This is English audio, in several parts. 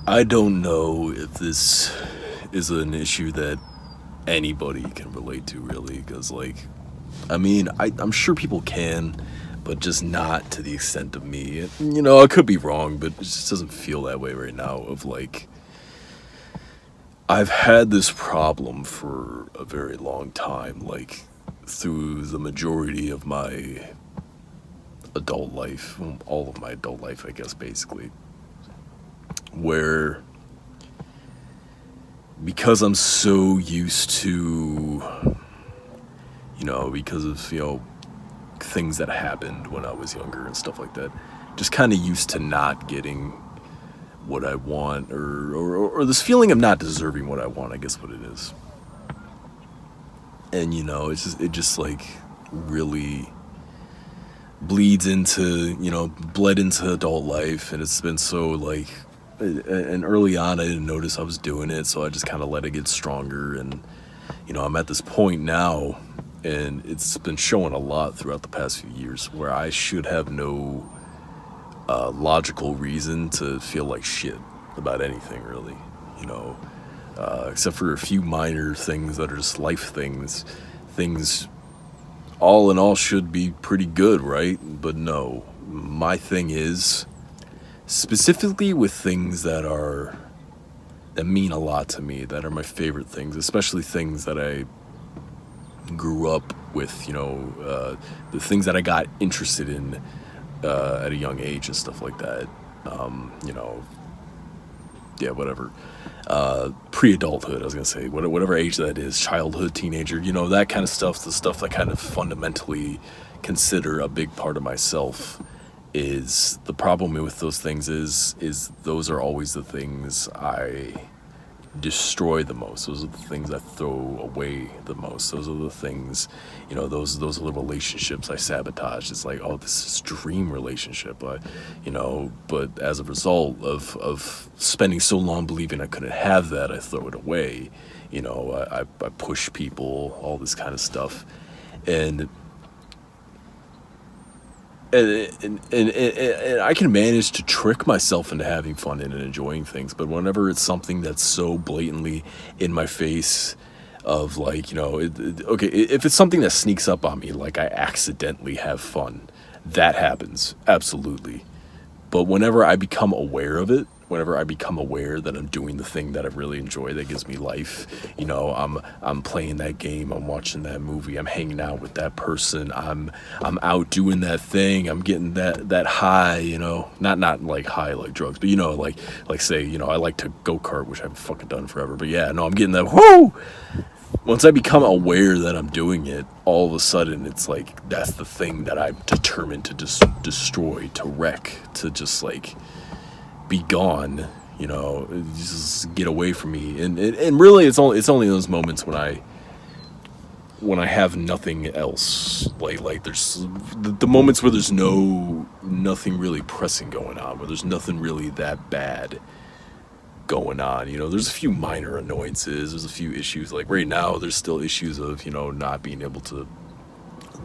I don't know if this is an issue that anybody can relate to, really, because, like, I mean, I'm sure people can, but just not to the extent of me. You know, I could be wrong, but it just doesn't feel that way right now. Of like, I've had this problem for a very long time, like, through the majority of my adult life, all of my adult life, I guess, basically, where because I'm so used to, because of, things that happened when I was younger and stuff like that, just kind of used to not getting what I want, or this feeling of not deserving what I want, I guess what it is. And, it just like really bleeds into, bled into adult life. And it's been so like, and early on I didn't notice I was doing it, so I just kind of let it get stronger. And I'm at this point now, and it's been showing a lot throughout the past few years, where I should have no logical reason to feel like shit about anything, really, except for a few minor things that are just life things. Things all in all should be pretty good, right? But no, my thing is specifically with things that mean a lot to me, that are my favorite things, especially things that I grew up with, the things that I got interested in at a young age and stuff like that. Yeah, whatever. Pre-adulthood, I was gonna say, whatever age that is, childhood, teenager, that kind of stuff, the stuff I kind of fundamentally consider a big part of myself. Is the problem with those things is those are always the things I destroy the most. Those are the things I throw away the most. Those are the things, those are the relationships I sabotage. It's like, oh, this is dream relationship, but as a result of spending so long believing I couldn't have that, I throw it away. I push people, all this kind of stuff, and and I can manage to trick myself into having fun and enjoying things, but whenever it's something that's so blatantly in my face, of like, okay, if it's something that sneaks up on me, like I accidentally have fun, that happens, absolutely. But whenever I become aware of it, whenever I become aware that I'm doing the thing that I really enjoy, that gives me life, I'm playing that game, I'm watching that movie, I'm hanging out with that person, I'm out doing that thing, I'm getting that high, not like high like drugs, but like say, I like to go-kart, which I haven't fucking done forever, but yeah, no, I'm getting that whoo. Once I become aware that I'm doing it, all of a sudden it's like that's the thing that I'm determined to just destroy, to wreck, to just like be gone, just get away from me. And really it's only those moments when I have nothing else. Like there's the moments where there's nothing really pressing going on, where there's nothing really that bad going on. There's a few minor annoyances, there's a few issues. Like right now there's still issues of, not being able to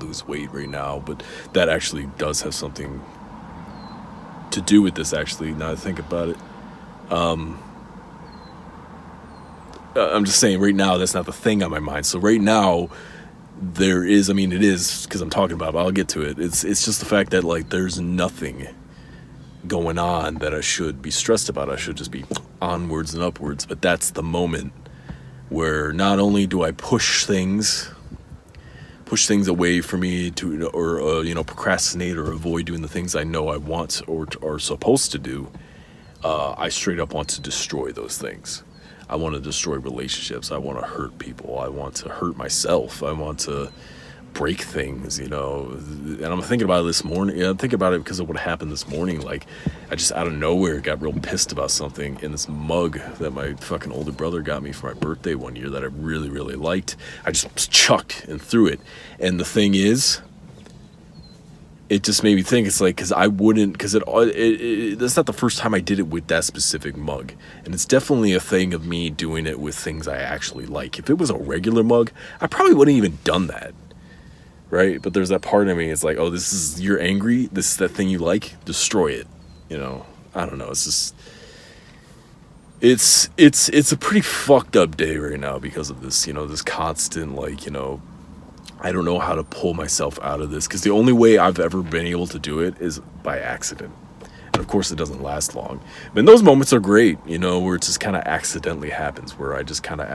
lose weight right now, but that actually does have something to do with this, actually, now that I think about it. I'm just saying right now that's not the thing on my mind. So right now there is, I mean, it is, because I'm talking about it, but I'll get to it. It's just the fact that like there's nothing going on that I should be stressed about. I should just be onwards and upwards. But that's the moment where not only do I push things away from me to, or procrastinate or avoid doing the things I know I want or are supposed to do, I straight up want to destroy those things. I want to destroy relationships. I want to hurt people. I want to hurt myself. I want to break things, and I'm thinking about it this morning. I'm thinking about it because of what happened this morning. Like, I just out of nowhere got real pissed about something in this mug that my fucking older brother got me for my birthday one year that I really, really liked. I just chucked and threw it. And the thing is, it just made me think, it's like, because I wouldn't, because that's not the first time I did it with that specific mug. And it's definitely a thing of me doing it with things I actually like. If it was a regular mug, I probably wouldn't even done that. Right? But there's that part of me, it's like, oh, you're angry, this is that thing you like, destroy it. I don't know, it's just, It's a pretty fucked up day right now because of this, this constant, like, I don't know how to pull myself out of this, because the only way I've ever been able to do it is by accident. And of course, it doesn't last long. But those moments are great, where it just kind of accidentally happens, where I just kind of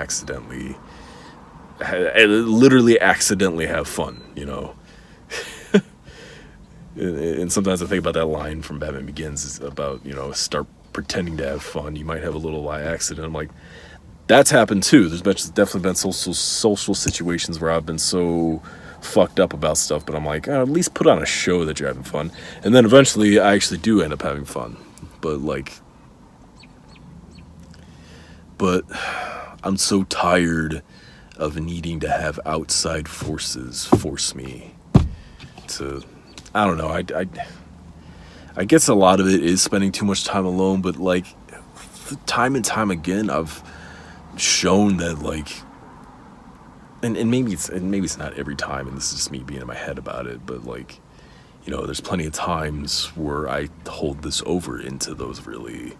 literally accidentally have fun, And sometimes I think about that line from Batman Begins about, start pretending to have fun. You might have a little by accident. I'm like, that's happened too. There's definitely been social situations where I've been so fucked up about stuff, but I'm like, at least put on a show that you're having fun. And then eventually I actually do end up having fun. But I'm so tired of needing to have outside forces force me to, I don't know, I guess a lot of it is spending too much time alone, but like time and time again I've shown that, like, and maybe it's not every time, and this is just me being in my head about it, but like, there's plenty of times where I hold this over into those really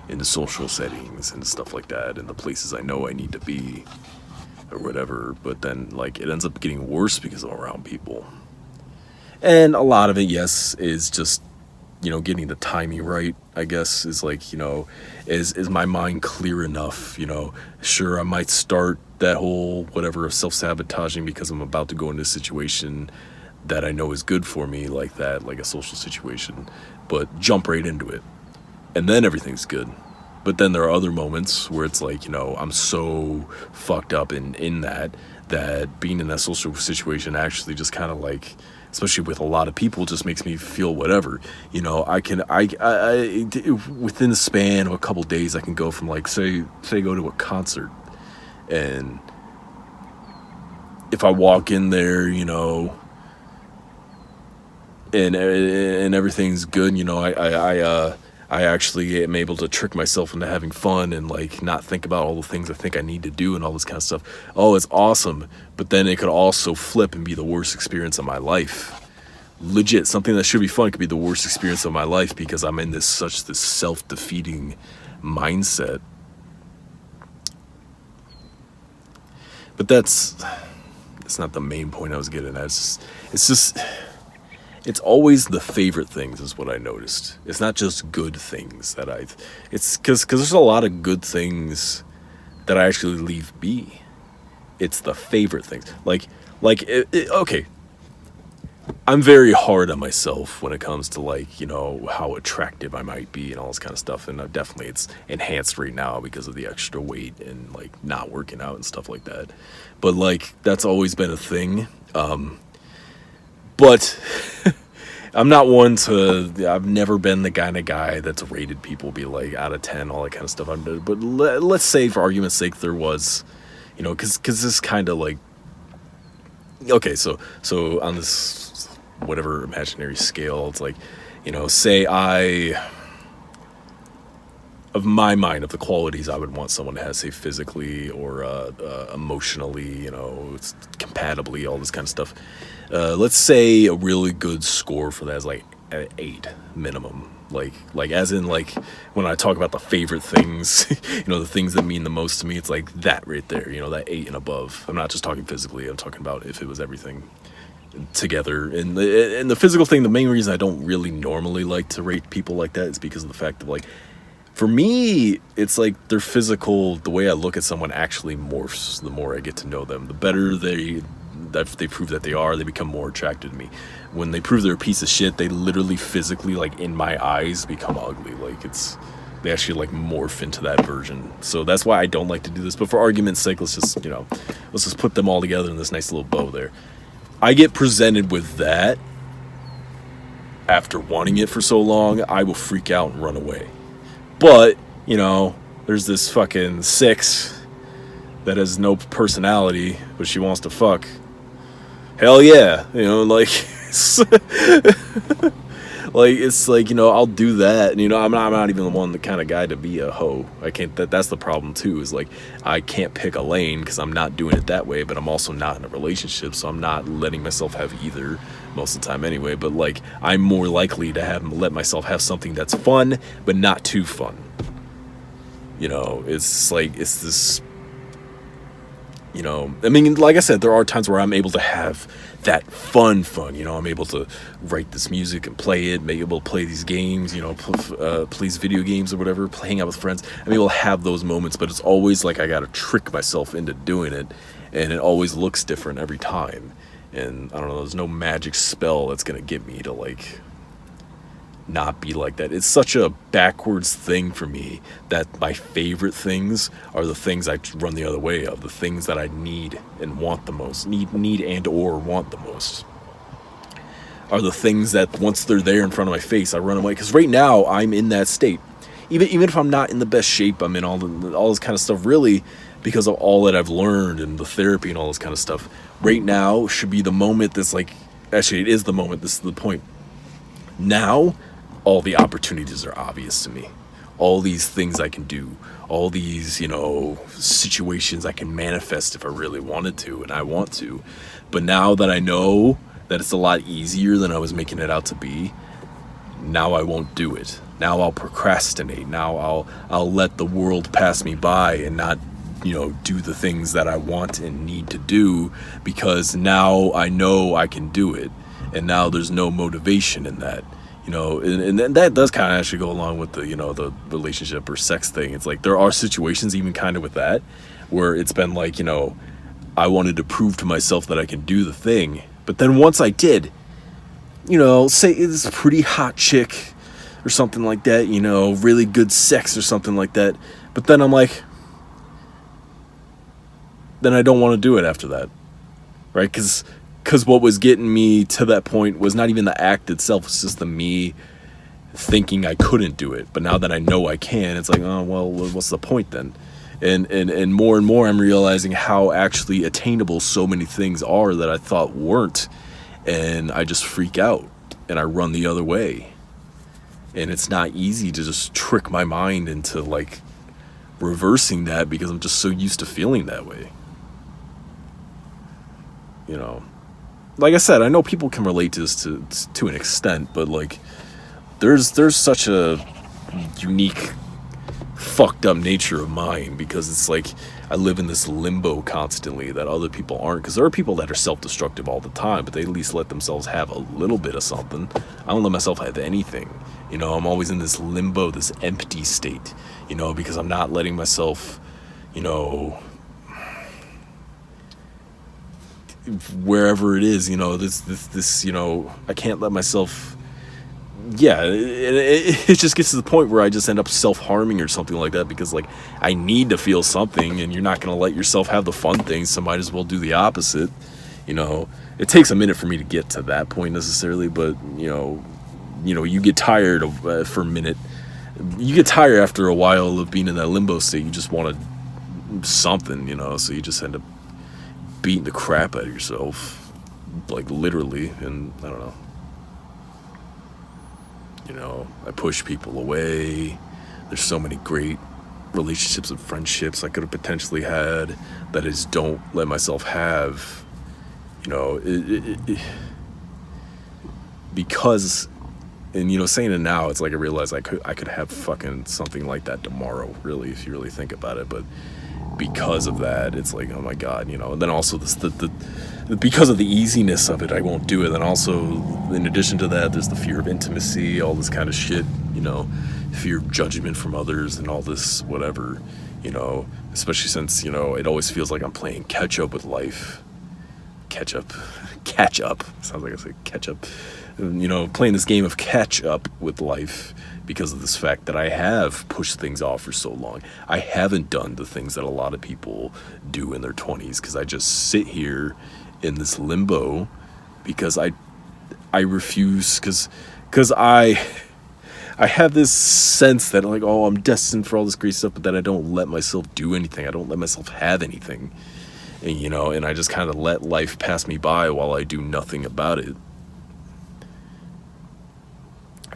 into social settings and stuff like that, and the places I know I need to be or whatever, but then like it ends up getting worse because I'm around people. And a lot of it, yes, is just, getting the timing right, I guess, is like, is my mind clear enough, sure, I might start that whole whatever of self-sabotaging because I'm about to go into a situation that I know is good for me, like that, like a social situation, but jump right into it. And then everything's good. But then there are other moments where it's like, I'm so fucked up in that being in that social situation actually just kind of like, especially with a lot of people, just makes me feel whatever. I within the span of a couple days, I can go from like, say go to a concert, and if I walk in there, and everything's good, I actually am able to trick myself into having fun and like not think about all the things I think I need to do and all this kind of stuff. Oh, it's awesome. But then it could also flip and be the worst experience of my life. Legit, something that should be fun could be the worst experience of my life because I'm in this self-defeating mindset. But that's not the main point I was getting at. It's always the favorite things is what I noticed. It's not just good things it's because there's a lot of good things that I actually leave be. It's the favorite things. Okay, I'm very hard on myself when it comes to like, how attractive I might be and all this kind of stuff. And definitely it's enhanced right now because of the extra weight and like not working out and stuff like that. But like, that's always been a thing. But I'm not I've never been the kind of guy that's rated people be like out of 10, all that kind of stuff. But let's say for argument's sake there was, because this kind of like, okay, so on this whatever imaginary scale, it's like, say of my mind, of the qualities I would want someone to have, say physically or emotionally, compatibly, all this kind of stuff. Let's say a really good score for that is like an 8 minimum. Like as in like when I talk about the favorite things, the things that mean the most to me, it's like that right there, that 8 and above. I'm not just talking physically. I'm talking about if it was everything together. And the physical thing, the main reason I don't really normally like to rate people like that is because of the fact that like, for me, it's like their physical, the way I look at someone actually morphs the more I get to know them. The better they prove that they become more attracted to me. When they prove they're a piece of shit, they literally physically, like in my eyes, become ugly. Like they actually like morph into that version. So that's why I don't like to do this. But for argument's sake, let's just put them all together in this nice little bow there. I get presented with that. After wanting it for so long, I will freak out and run away. But, there's this fucking 6 that has no personality, but she wants to fuck. Hell yeah. Like, it's like, I'll do that, and I'm not even the one, the kind of guy to be a hoe. I can't. That's the problem too. Is like, I can't pick a lane because I'm not doing it that way, but I'm also not in a relationship, so I'm not letting myself have either most of the time anyway. But like, I'm more likely to let myself have something that's fun, but not too fun. It's like, it's this. I mean, like I said, there are times where I'm able to have that fun. I'm able to write this music and play it, be able to play these games, play these video games or whatever, hang out with friends. I'm able to have those moments, but it's always like I got to trick myself into doing it, and it always looks different every time. And I don't know, there's no magic spell that's going to get me to like not be like that. It's such a backwards thing for me that my favorite things are the things I run the other way of, the things that I need and want the most, need and or want the most, are the things that once they're there in front of my face, I run away. Because right now I'm in that state. Even if I'm not in the best shape, I'm in all this kind of stuff, really, because of all that I've learned and the therapy and all this kind of stuff. Right now should be the moment that's like, actually it is the moment, this is the point. Now all the opportunities are obvious to me. All these things I can do, all these, situations I can manifest if I really wanted to, and I want to. But now that I know that it's a lot easier than I was making it out to be, now I won't do it. Now I'll procrastinate. Now I'll let the world pass me by and not, do the things that I want and need to do, because now I know I can do it. And now there's no motivation in that. And that does kind of actually go along with the, the relationship or sex thing. It's like, there are situations even kind of with that where it's been like, I wanted to prove to myself that I can do the thing. But then once I did, say it's a pretty hot chick or something like that, really good sex or something like that. But then I'm like, then I don't want to do it after that. Right? Because what was getting me to that point was not even the act itself. It's just the me thinking I couldn't do it. But now that I know I can, it's like, oh, well, what's the point then? And more I'm realizing how actually attainable so many things are that I thought weren't. And I just freak out and I run the other way. And it's not easy to just trick my mind into like reversing that, because I'm just so used to feeling that way. Like I said, I know people can relate to this to an extent, but like, there's such a unique, fucked up nature of mine, because it's like I live in this limbo constantly that other people aren't. Because there are people that are self-destructive all the time, but they at least let themselves have a little bit of something. I don't let myself have anything. I'm always in this limbo, this empty state. Because I'm not letting myself, wherever it is, this I can't let myself, it just gets to the point where I just end up self-harming or something like that, because like I need to feel something, and you're not going to let yourself have the fun things, so might as well do the opposite. It takes a minute for me to get to that point necessarily, but you get tired of for a minute. You get tired after a while of being in that limbo state. You just want something, so you just end up beating the crap out of yourself, like literally. And I don't know, I push people away. There's so many great relationships and friendships I could have potentially had that I just don't let myself have, because, and saying it now, it's like I realize I could have fucking something like that tomorrow, really, if you really think about it. But because of that, it's like, oh my god, and then also the because of the easiness of it, I won't do it. And also, in addition to that, there's the fear of intimacy, all this kind of shit, fear of judgment from others and all this whatever, especially since, it always feels like I'm playing catch up with life. Catch up sounds like I say catch up, playing this game of catch up with life, because of this fact that I have pushed things off for so long. I haven't done the things that a lot of people do in their 20s, because I just sit here in this limbo because I refuse, because I have this sense that like, oh, I'm destined for all this great stuff, but then I don't let myself do anything. I don't let myself have anything. And, and I just kind of let life pass me by while I do nothing about it.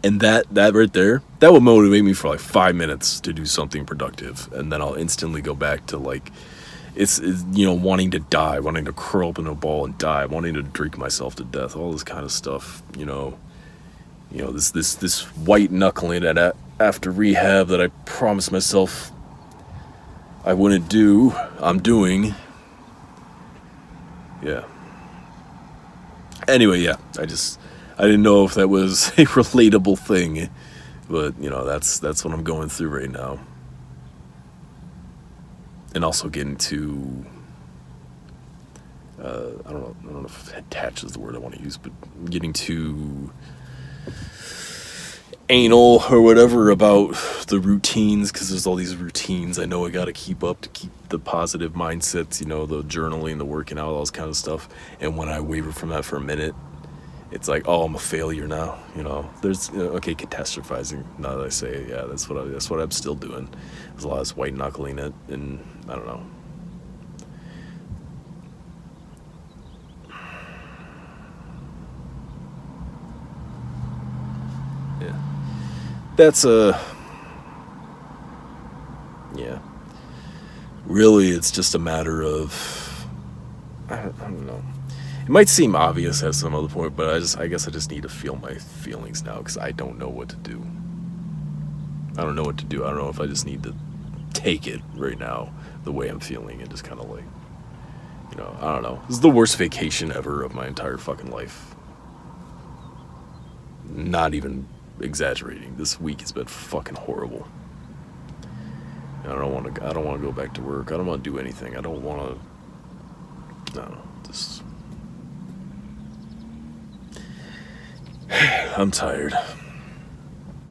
And that right there, that will motivate me for like 5 minutes to do something productive, and then I'll instantly go back to like it's wanting to die, wanting to curl up in a ball and die, wanting to drink myself to death, all this kind of stuff. This white knuckling that after rehab that I promised myself I wouldn't do, I'm doing. Yeah. Anyway, yeah, I didn't know if that was a relatable thing, but that's what I'm going through right now. And also getting to I don't know if attached is the word I want to use, but getting too anal or whatever about the routines, because there's all these routines I know I got to keep up to keep the positive mindsets, the journaling, the working out, all this kind of stuff. And when I waver from that for a minute, it's like, oh, I'm a failure now. There's okay, catastrophizing. Now that I say it, yeah, that's what I'm still doing. There's a lot of this white knuckling it, and I don't know. Yeah, that's yeah. Really, it's just a matter of I don't know. It might seem obvious at some other point, but I guess I just need to feel my feelings now, because I don't know what to do. I don't know what to do. I don't know if I just need to take it right now the way I'm feeling and just kind of like, I don't know. This is the worst vacation ever of my entire fucking life. Not even exaggerating. This week has been fucking horrible. I don't want to go back to work. I don't want to do anything. I don't want to. No, just. I'm tired.